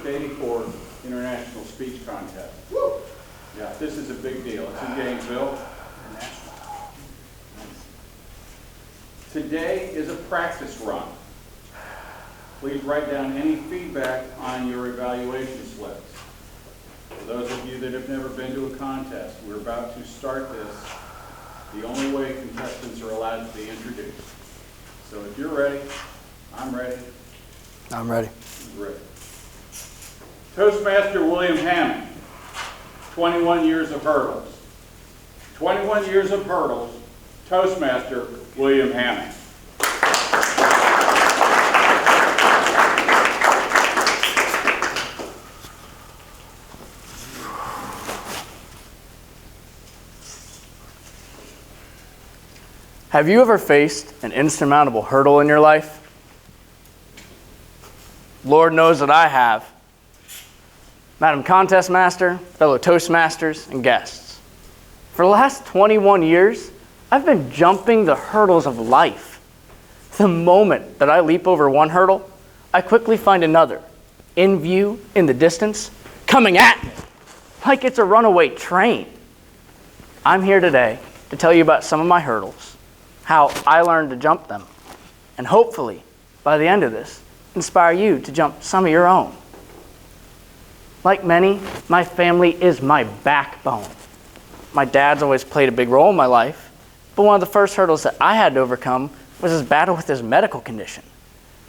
84 International Speech Contest. Yeah, this is a big deal. It's in Gainesville. Today is a practice run. Please write down any feedback on your evaluation slips. For those of you that have never been to a contest, we're about to start this the only way contestants are allowed to be introduced. So if you're ready, I'm ready. I'm ready. He's ready. Toastmaster William Hamman, 21 years of hurdles. 21 years of hurdles, Toastmaster William Hamman. Have you ever faced an insurmountable hurdle in your life? Lord knows that I have. Madam Contest Master, fellow Toastmasters, and guests. For the last 21 years, I've been jumping the hurdles of life. The moment that I leap over one hurdle, I quickly find another, in view, in the distance, coming at me, like it's a runaway train. I'm here today to tell you about some of my hurdles, how I learned to jump them, and hopefully, by the end of this, inspire you to jump some of your own. Like many, my family is my backbone. My dad's always played a big role in my life, but one of the first hurdles that I had to overcome was his battle with his medical condition,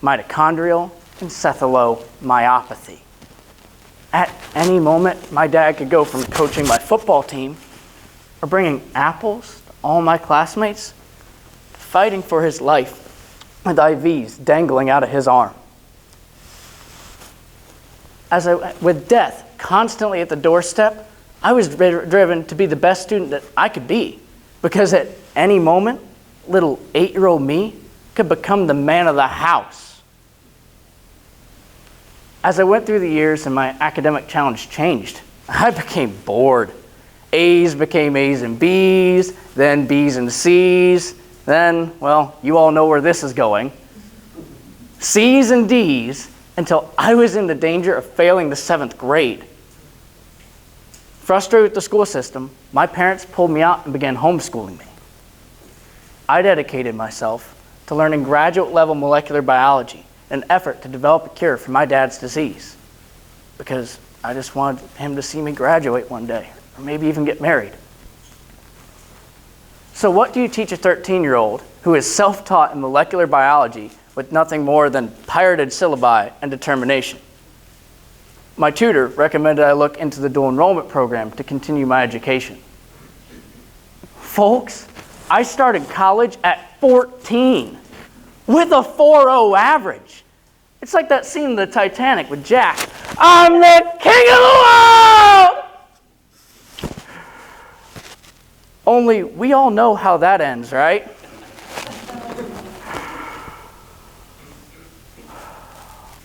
mitochondrial encephalomyopathy. At any moment, my dad could go from coaching my football team or bringing apples to all my classmates, fighting for his life with IVs dangling out of his arm. With death constantly at the doorstep, I was driven to be the best student that I could be, because at any moment, little 8-year-old me could become the man of the house. As I went through the years and my academic challenge changed, I became bored. A's became A's and B's, then B's and C's, then, well, you all know where this is going. C's and D's, until I was in the danger of failing the 7th grade. Frustrated with the school system, my parents pulled me out and began homeschooling me. I dedicated myself to learning graduate-level molecular biology in an effort to develop a cure for my dad's disease, because I just wanted him to see me graduate one day, or maybe even get married. So what do you teach a 13-year-old who is self-taught in molecular biology with nothing more than pirated syllabi and determination? My tutor recommended I look into the dual enrollment program to continue my education. Folks, I started college at 14 with a 4.0 average. It's like that scene in the Titanic with Jack. I'm the king of the world! Only we all know how that ends, right?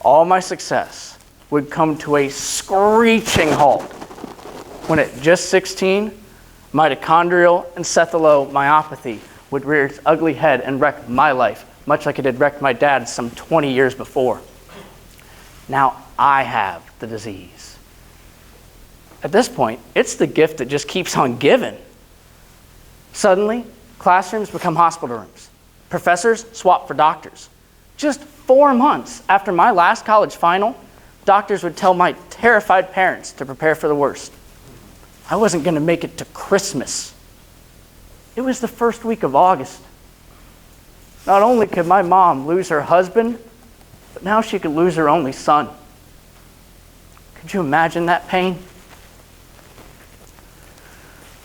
All my success would come to a screeching halt when at just 16, mitochondrial encephalomyopathy would rear its ugly head and wreck my life, much like it had wrecked my dad's some 20 years before. Now I have the disease. At this point, it's the gift that just keeps on giving. Suddenly, classrooms become hospital rooms. Professors swap for doctors. Just 4 months after my last college final, doctors would tell my terrified parents to prepare for the worst. I wasn't going to make it to Christmas. It was the first week of August. Not only could my mom lose her husband, but now she could lose her only son. Could you imagine that pain?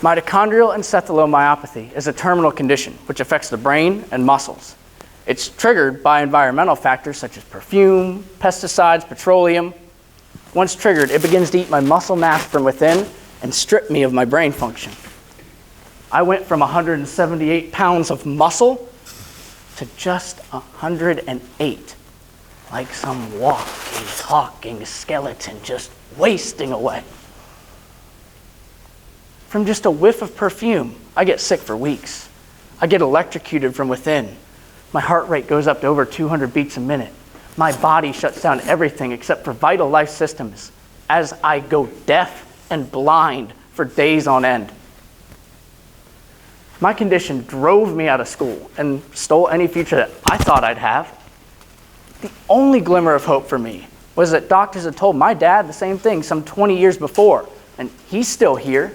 Mitochondrial encephalomyopathy is a terminal condition which affects the brain and muscles. It's triggered by environmental factors such as perfume, pesticides, petroleum. Once triggered, it begins to eat my muscle mass from within and strip me of my brain function. I went from 178 pounds of muscle to just 108, like some walking, talking skeleton just wasting away. From just a whiff of perfume, I get sick for weeks. I get electrocuted from within. My heart rate goes up to over 200 beats a minute. My body shuts down everything except for vital life systems as I go deaf and blind for days on end. My condition drove me out of school and stole any future that I thought I'd have. The only glimmer of hope for me was that doctors had told my dad the same thing some 20 years before, and he's still here.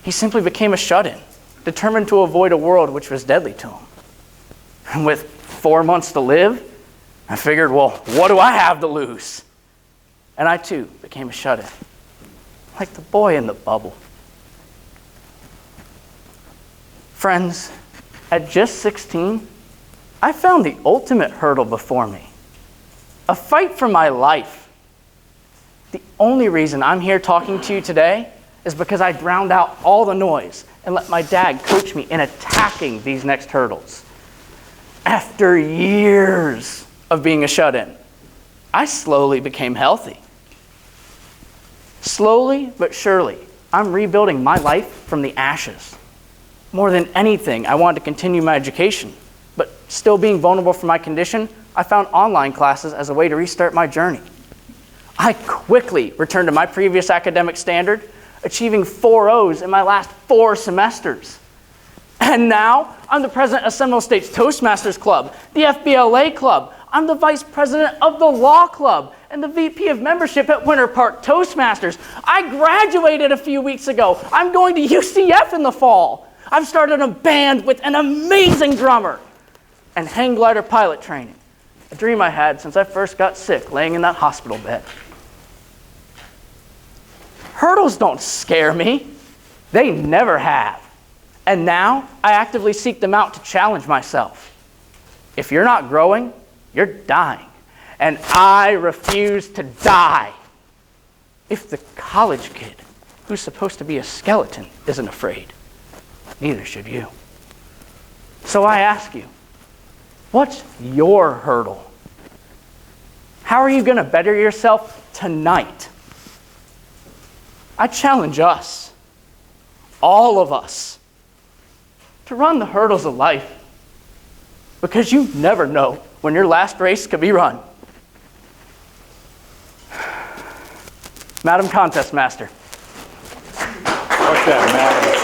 He simply became a shut-in, determined to avoid a world which was deadly to him. And with 4 months to live, I figured, well, what do I have to lose? And I too became a shut-in, like the boy in the bubble. Friends, at just 16, I found the ultimate hurdle before me, a fight for my life. The only reason I'm here talking to you today is because I drowned out all the noise and let my dad coach me in attacking these next hurdles. After years of being a shut-in, I slowly became healthy. Slowly but surely, I'm rebuilding my life from the ashes. More than anything, I wanted to continue my education, but still being vulnerable for my condition, I found online classes as a way to restart my journey. I quickly returned to my previous academic standard, achieving 4 O's in my last 4 semesters. And now, I'm the president of Seminole State's Toastmasters Club, the FBLA Club. I'm the vice president of the Law Club and the VP of membership at Winter Park Toastmasters. I graduated a few weeks ago. I'm going to UCF in the fall. I've started a band with an amazing drummer and hang glider pilot training, a dream I had since I first got sick laying in that hospital bed. Hurdles don't scare me. They never have. And now I actively seek them out to challenge myself. If you're not growing, you're dying. And I refuse to die. If the college kid who's supposed to be a skeleton isn't afraid, neither should you. So I ask you, what's your hurdle? How are you going to better yourself tonight? I challenge us, all of us, to run the hurdles of life, because you never know when your last race could be run. Madam Contest Master. What's that, Madam?